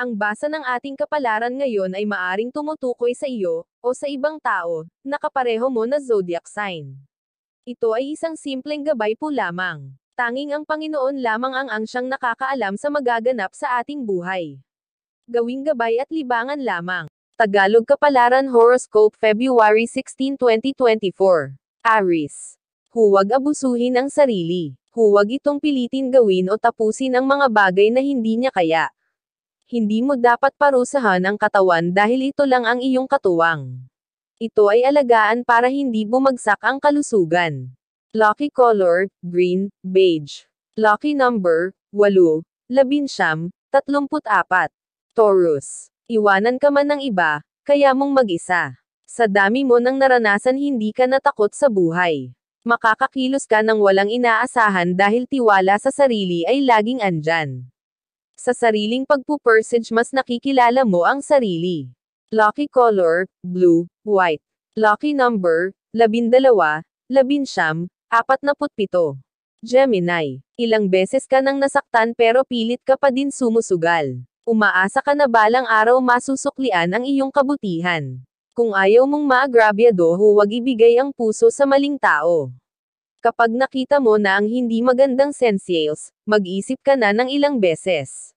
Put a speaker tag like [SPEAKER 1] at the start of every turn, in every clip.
[SPEAKER 1] Ang basa ng ating kapalaran ngayon ay maaring tumutukoy sa iyo, o sa ibang tao, na kapareho mo na zodiac sign. Ito ay isang simpleng gabay po lamang. Tanging ang Panginoon lamang ang siyang nakakaalam sa magaganap sa ating buhay. Gawing gabay at libangan lamang. Tagalog Kapalaran Horoscope February 16, 2024. Aries. Huwag abusuhin ang sarili. Huwag itong pilitin gawin o tapusin ang mga bagay na hindi niya kaya. Hindi mo dapat parusahan ang katawan dahil ito lang ang iyong katuwang. Ito ay alagaan para hindi bumagsak ang kalusugan. Lucky color, green, beige. Lucky number, 8, 11, 34. Taurus. Iwanan ka man ng iba, kaya mong mag-isa. Sa dami mo nang naranasan hindi ka natakot sa buhay. Makakakilos ka ng walang inaasahan dahil tiwala sa sarili ay laging andyan. Sa sariling pagpupursige mas nakikilala mo ang sarili. Lucky color, blue, white. Lucky number, 12, 11, 47. Gemini. Ilang beses ka nang nasaktan pero pilit ka pa din sumusugal. Umaasa ka na balang araw masusuklian ang iyong kabutihan. Kung ayaw mong maagrabyado, huwag ibigay ang puso sa maling tao. Kapag nakita mo na ang hindi magandang senyales, mag-isip ka na ng ilang beses.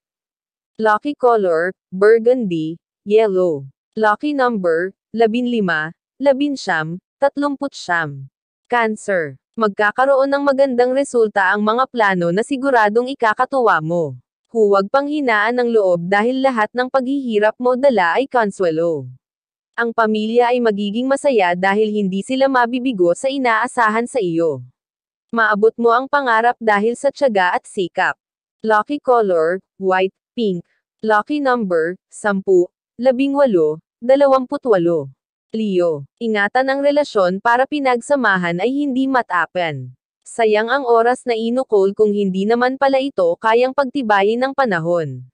[SPEAKER 1] Lucky color, burgundy, yellow. Lucky number, 15, 11, 39. Cancer. Magkakaroon ng magandang resulta ang mga plano na siguradong ikakatuwa mo. Huwag panghinaan ng loob dahil lahat ng paghihirap mo dala ay konsuelo. Ang pamilya ay magiging masaya dahil hindi sila mabibigo sa inaasahan sa iyo. Maabot mo ang pangarap dahil sa tiyaga at sikap. Lucky color, white, pink. Lucky number, 10, 18, 28. Leo. Ingatan ang relasyon para pinagsamahan ay hindi matapan. Sayang ang oras na inukol kung hindi naman pala ito kayang pagtibayin ng panahon.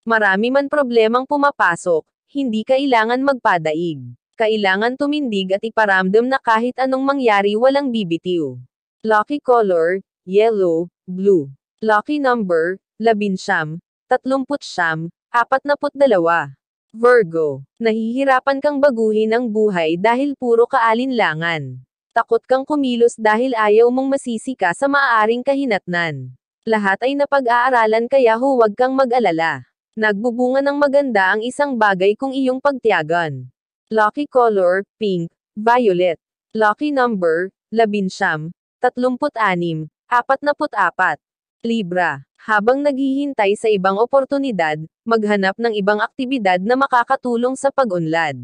[SPEAKER 1] Marami man problemang pumapasok, hindi kailangan magpadaig. Kailangan tumindig at iparamdam na kahit anong mangyari walang bibitiw. Lucky color, yellow, blue. Lucky number, 11, 39, 42. Virgo. Nahihirapan kang baguhin ang buhay dahil puro kaalinlangan. Takot kang kumilos dahil ayaw mong masisi ka sa maaaring kahinatnan. Lahat ay napag-aaralan kaya huwag kang mag-alala. Nagbubunga ng maganda ang isang bagay kung iyong pagtiyagan. Lucky color, pink, violet. Lucky number, 11, 36, 44. Libra. Habang naghihintay sa ibang oportunidad, maghanap ng ibang aktibidad na makakatulong sa pag-unlad.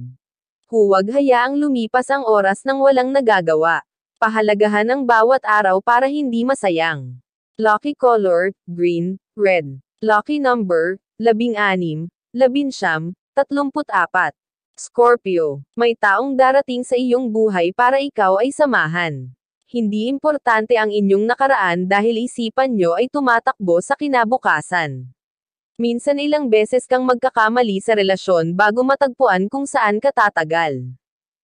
[SPEAKER 1] Huwag hayaang lumipas ang oras nang walang nagagawa. Pahalagahan ang bawat araw para hindi masayang. Lucky color, green, red. Lucky number, 16, 11, 34. Scorpio. May taong darating sa iyong buhay para ikaw ay samahan. Hindi importante ang inyong nakaraan dahil isipan nyo ay tumatakbo sa kinabukasan. Minsan ilang beses kang magkakamali sa relasyon bago matagpuan kung saan ka tatagal.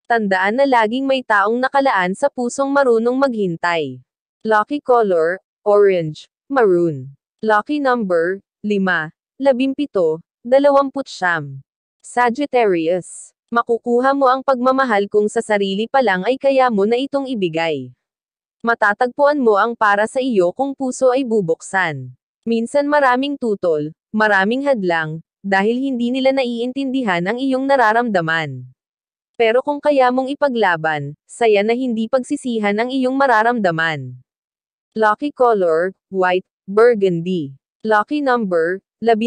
[SPEAKER 1] Tandaan na laging may taong nakalaan sa pusong marunong maghintay. Lucky color, orange, maroon. Lucky number, 5, 17, 20. Sagittarius. Makukuha mo ang pagmamahal kung sa sarili pa lang ay kaya mo na itong ibigay. Matatagpuan mo ang para sa iyo kung puso ay bubuksan. Minsan maraming tutol, maraming hadlang, dahil hindi nila naiintindihan ang iyong nararamdaman. Pero kung kaya mong ipaglaban, saya na hindi pagsisihan ang iyong mararamdaman. Lucky color, white, burgundy. Lucky number, 12,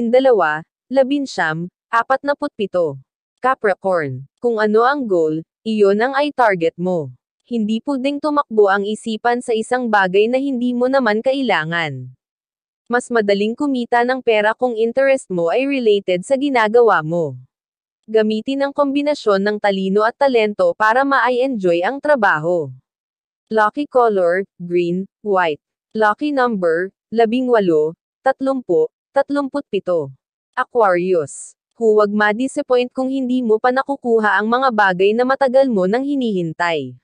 [SPEAKER 1] 11, 47. Capricorn. Kung ano ang goal, iyon ang ay target mo. Hindi pwedeng tumakbo ang isipan sa isang bagay na hindi mo naman kailangan. Mas madaling kumita ng pera kung interest mo ay related sa ginagawa mo. Gamitin ang kombinasyon ng talino at talento para ma-enjoy ang trabaho. Lucky color, green, white. Lucky number, 18, 30, 37. Aquarius. Huwag ma-disappoint kung hindi mo pa nakukuha ang mga bagay na matagal mo nang hinihintay.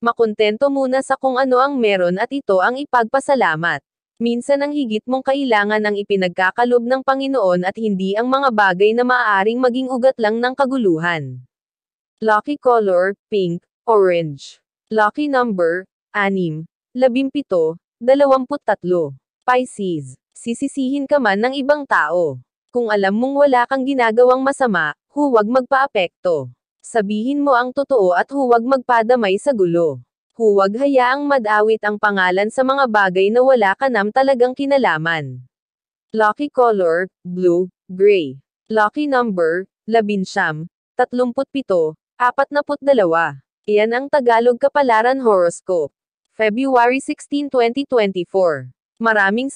[SPEAKER 1] Makontento muna sa kung ano ang meron at ito ang ipagpasalamat. Minsan ang higit mong kailangan ang ipinagkakalob ng Panginoon at hindi ang mga bagay na maaaring maging ugat lang ng kaguluhan. Lucky color, pink, orange. Lucky number, 6, 17, 23. Pisces, sisisihin ka man ng ibang tao. Kung alam mong wala kang ginagawang masama, huwag magpaapekto. Sabihin mo ang totoo at huwag magpadamay sa gulo. Huwag hayaang madawit ang pangalan sa mga bagay na wala ka nam talagang kinalaman. Lucky color, blue, gray. Lucky number, 11, 37, 42. Iyan ang Tagalog Kapalaran Horoscope. February 16, 2024. Maraming